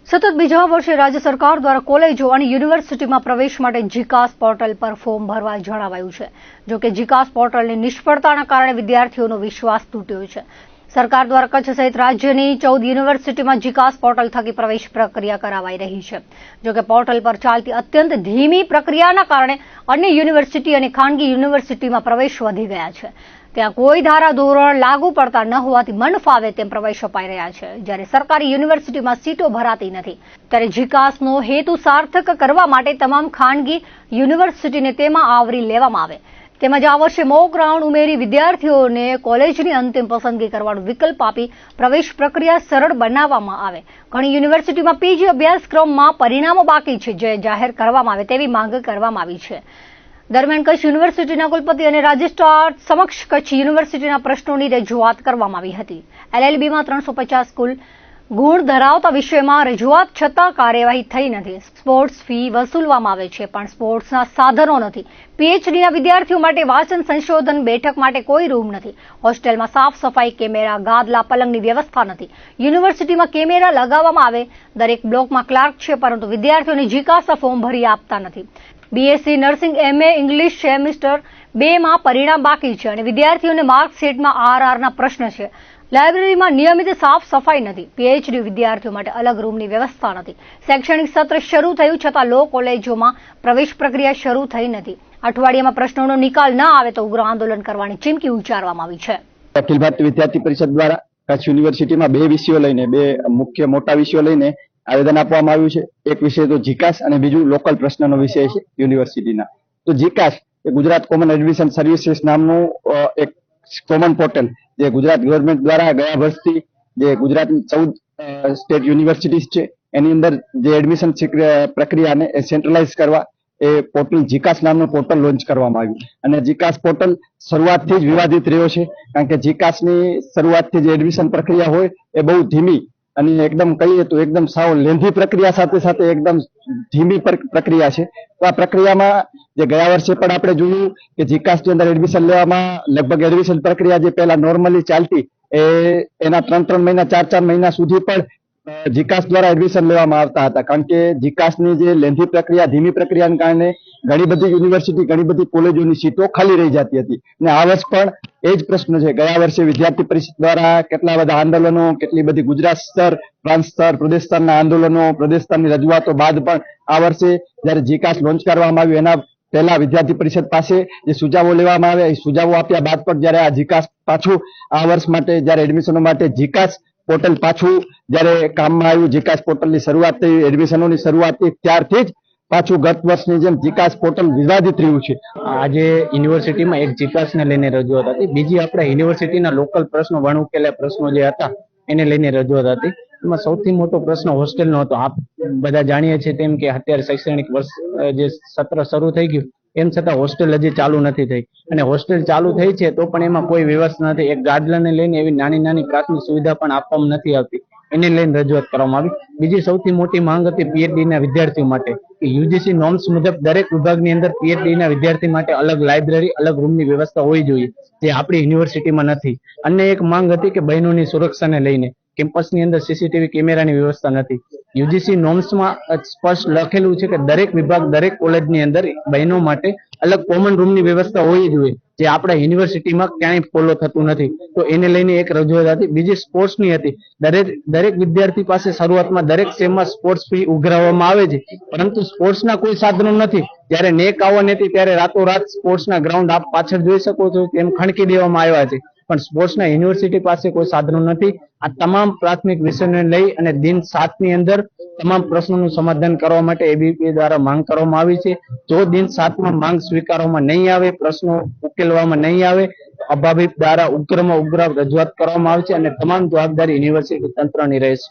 સતત બીજા વર્ષે રાજ્ય સરકાર દ્વારા કોલેજો અને યુનિવર્સિટીમાં પ્રવેશ માટે જીકાસ પોર્ટલ પર ફોર્મ ભરવા જણાવાયું છે। જો કે જીકાસ પોર્ટલની નિષ્ફળતાના કારણે વિદ્યાર્થીઓનો વિશ્વાસ તૂટ્યો છે। સરકાર દ્વારા કચ્છ સહિત રાજ્યની 14 યુનિવર્સિટીમાં જીકાસ પોર્ટલ થકી પ્રવેશ પ્રક્રિયા કરાવાઈ રહી છે। જો કે પોર્ટલ પર ચાલતી અત્યંત ધીમી પ્રક્રિયાના કારણે અન્ય યુનિવર્સિટી અને ખાનગી યુનિવર્સિટીમાં પ્રવેશ વધી ગયા છે। ત્યાં કોઈ ધારા ધોરણ લાગુ પડતા ન હોવાથી મન ફાવે તેમ પ્રવેશ અપાઈ રહ્યા છે। જ્યારે સરકારી યુનિવર્સિટીમાં સીટો ભરાતી નથી ત્યારે જીકાસનો હેતુ સાર્થક કરવા માટે તમામ ખાનગી યુનિવર્સિટીને તેમાં આવરી લેવામાં આવે તેમજ આ વર્ષે મોક રાઉન્ડ ઉમેરી વિદ્યાર્થીઓને કોલેજની અંતિમ પસંદગી કરવાનો વિકલ્પ આપી પ્રવેશ પ્રક્રિયા સરળ બનાવવામાં આવે। ઘણી યુનિવર્સિટીમાં પીજી અભ્યાસક્રમમાં પરિણામો બાકી છે જે જાહેર કરવામાં આવે તેવી માંગ કરવામાં આવી છે। દરમિયાન કચ્છ યુનિવર્સિટીના કુલપતિ અને રજિસ્ટ્રાર સમક્ષ કચ્છ યુનિવર્સિટીના પ્રશ્નોની રજૂઆત કરવામાં આવી હતી। LLBમાં 350 કુલ ગુણ ધરાવતા વિષયમાં રજૂઆત છતાં કાર્યવાહી થઈ નથી। સ્પોર્ટ્સ ફી વસૂલવામાં આવે છે પણ સ્પોર્ટ્સના સાધનો નથી। PhDના વિદ્યાર્થીઓ માટે વાંચન સંશોધન બેઠક માટે કોઈ રૂમ નથી। હોસ્ટેલમાં સાફ સફાઈ કેમેરા ગાદલા પલંગની વ્યવસ્થા નથી। યુનિવર્સિટીમાં કેમેરા લગાવવામાં આવે દરેક બ્લોકમાં ક્લાર્ક છે પરંતુ વિદ્યાર્થીઓને જીકાસના ફોર્મ ભરી આપતા નથી। BSc nursing MA English semester 2માં પરિણામ બાકી છે અને વિદ્યાર્થીઓને માર્કશીટમાં RRના પ્રશ્ન છે। લાઇબ્રેરીમાં નિયમિત સાફ સફાઈ નથી। PhD વિદ્યાર્થીઓ માટે અલગ રૂમની વ્યવસ્થા નથી। શૈક્ષણિક સત્ર શરૂ થયું છતાં લો કોલેજોમાં પ્રવેશ પ્રક્રિયા શરૂ થઈ નથી। અઠવાડિયામાં પ્રશ્નોનો નિકાલ ન આવે તો ઉગ્ર આંદોલન કરવાની ચીમકી ઉચ્ચારવામાં આવી છે। અખિલ ભારતીય વિદ્યાર્થી પરિષદ દ્વારા કચ્છ યુનિવર્સિટીમાં બે વિષયો લઈને બે મુખ્ય મોટા વિષયો લઈને આવેદન આપવામાં આવ્યું છે। એક વિષય તો જીકાસ અને બીજું લોકલ પ્રશ્નનો વિષય છે યુનિવર્સિટીના। તો જીકાસ એ ગુજરાત કોમન એડમિશન સર્વિસીસ નામનું એક કોમન પોર્ટલ જે ગુજરાત ગવર્મેન્ટ દ્વારા ગયા વર્ષથી જે ગુજરાતની 14 સ્ટેટ યુનિવર્સિટીઝ છે એની અંદર જે એડમિશન પ્રક્રિયાને સેન્ટ્રલાઇઝ કરવા એ પોર્ટલ જીકાસ નામનું પોર્ટલ લોન્ચ કરવામાં આવ્યું અને જીકાસ પોર્ટલ શરૂઆતથી જ વિવાદિત રહ્યો છે કારણ કે જીકાસની શરૂઆતથી જે એડમિશન પ્રક્રિયા હોય એ બહુ ધીમી અને એકદમ કહીએ તો એકદમ સાવ લેન્ધી પ્રક્રિયા સાથે સાથે એકદમ ધીમી પ્રક્રિયા છે। તો આ પ્રક્રિયામાં જે ગયા વર્ષે પણ આપણે જોયું કે જીકાસની અંદર એડમિશન લેવામાં લગભગ એડમિશન પ્રક્રિયા જે પહેલા નોર્મલી ચાલતી એના 3 મહિના 4 મહિના સુધી પણ જીકાસ દ્વારા એડમિશન લેવામાં આવતા હતા કારણ કે જીકાસની જે લેન્ધી પ્રક્રિયા ધીમી પ્રક્રિયાને કારણે ઘણી બધી યુનિવર્સિટી ઘણી બધી કોલેજોની સીટો ખાલી રહી જતી હતી અને આ વર્ષ પણ એ જ પ્રશ્ન છે। ગયા વર્ષે વિદ્યાર્થી પરિષદ દ્વારા કેટલા બધા આંદોલનો કેટલી બધી ગુજરાત સ્તર પ્રાંત સ્તર પ્રદેશ સ્તરના આંદોલનો પ્રદેશ સ્તરની રજૂઆતો બાદ પણ આ વર્ષે જયારે જીકાસ લોન્ચ કરવામાં આવ્યું એના પહેલા વિદ્યાર્થી પરિષદ પાસે જે સુઝાવો લેવામાં આવ્યા એ સુઝાવો આપ્યા બાદ પણ જયારે આ જીકાસ પાછું આ વર્ષ માટે જયારે એડમિશનો માટે જીકાસ પોર્ટલ પાછું જયારે કામમાં આવ્યું જીકાસ પોર્ટલની શરૂઆત થઈ એડમિશનોની શરૂઆત થઈ ત્યારથી જ પાછું ગત વર્ષની જેમ જીકાસ પોર્ટલ વિવાદિત રહ્યું છે। આજે યુનિવર્સિટીમાં એક જીકાસને લઈને રજૂઆત હતી, બીજી આપણે યુનિવર્સિટીના લોકલ પ્રશ્નો વણઉકેલા પ્રશ્નો જે હતા એને લઈને રજૂઆત હતી। એમાં સૌથી મોટો પ્રશ્ન હોસ્ટેલનો હતો। આપ બધા જાણીએ છીએ તેમ કે અત્યારે શૈક્ષણિક વર્ષ જે સત્ર શરૂ થઈ ગયું એમ છતાં હોસ્ટેલ હજી ચાલુ નથી થઈ અને હોસ્ટેલ ચાલુ થઈ છે તો પણ એમાં કોઈ વ્યવસ્થા નથી। એક ગાદલાને લઈને એવી નાની નાની પ્રાથમિક સુવિધા પણ આપવામાં નથી આવતી એને લઈને રજૂઆત કરવામાં આવી। બીજી સૌથી મોટી માંગ હતી PhDના વિદ્યાર્થીઓ માટે કે UGC નોર્મ્સ મુજબ દરેક વિભાગની અંદર PhDના વિદ્યાર્થી માટે અલગ લાઇબ્રેરી અલગ રૂમની વ્યવસ્થા હોવી જોઈએ જે આપણી યુનિવર્સિટીમાં નથી। અન્ય એક માંગ હતી કે બહેનોની સુરક્ષાને લઈને કેમ્પસની અંદર CCTV કેમેરાની વ્યવસ્થા નથી। UGC નોર્મ્સમાં સ્પષ્ટ લખેલું છે કે દરેક વિભાગ દરેક કોલેજની અંદર બહેનો માટે અલગ કોમન રૂમની વ્યવસ્થા હોવી જોઈએ જે આપણા યુનિવર્સિટીમાં ક્યાંય ફોલો થતું નથી તો એને લઈને એક રજૂઆત હતી। બીજી સ્પોર્ટ્સની હતી। દરેક વિદ્યાર્થી પાસે શરૂઆતમાં દરેક સેમમાં સ્પોર્ટ્સ ફી ઉઘરાવવામાં આવે છે પરંતુ સ્પોર્ટ્સના કોઈ સાધનો નથી। જ્યારે નેક આવવાની હતી ત્યારે રાતોરાત સ્પોર્ટ્સના ગ્રાઉન્ડ આપ પાછળ જોઈ શકો છો એમ ખણકી દેવામાં આવ્યા છે પણ સ્પોર્ટ્સના યુનિવર્સિટી પાસે કોઈ સાધનો નથી। આ તમામ પ્રાથમિક વિષયોને લઈ અને દિન 7ની અંદર તમામ પ્રશ્નોનું સમાધાન કરવા માટે ABP દ્વારા માંગ કરવામાં આવી છે। જો દિન 7માં માંગ સ્વીકારવામાં નહીં આવે પ્રશ્નો ઉકેલવામાં નહીં આવે અભાવિપ દ્વારા ઉગ્રમાં ઉગ્ર રજૂઆત કરવામાં આવશે અને તમામ જવાબદારી યુનિવર્સિટી તંત્રની રહેશે।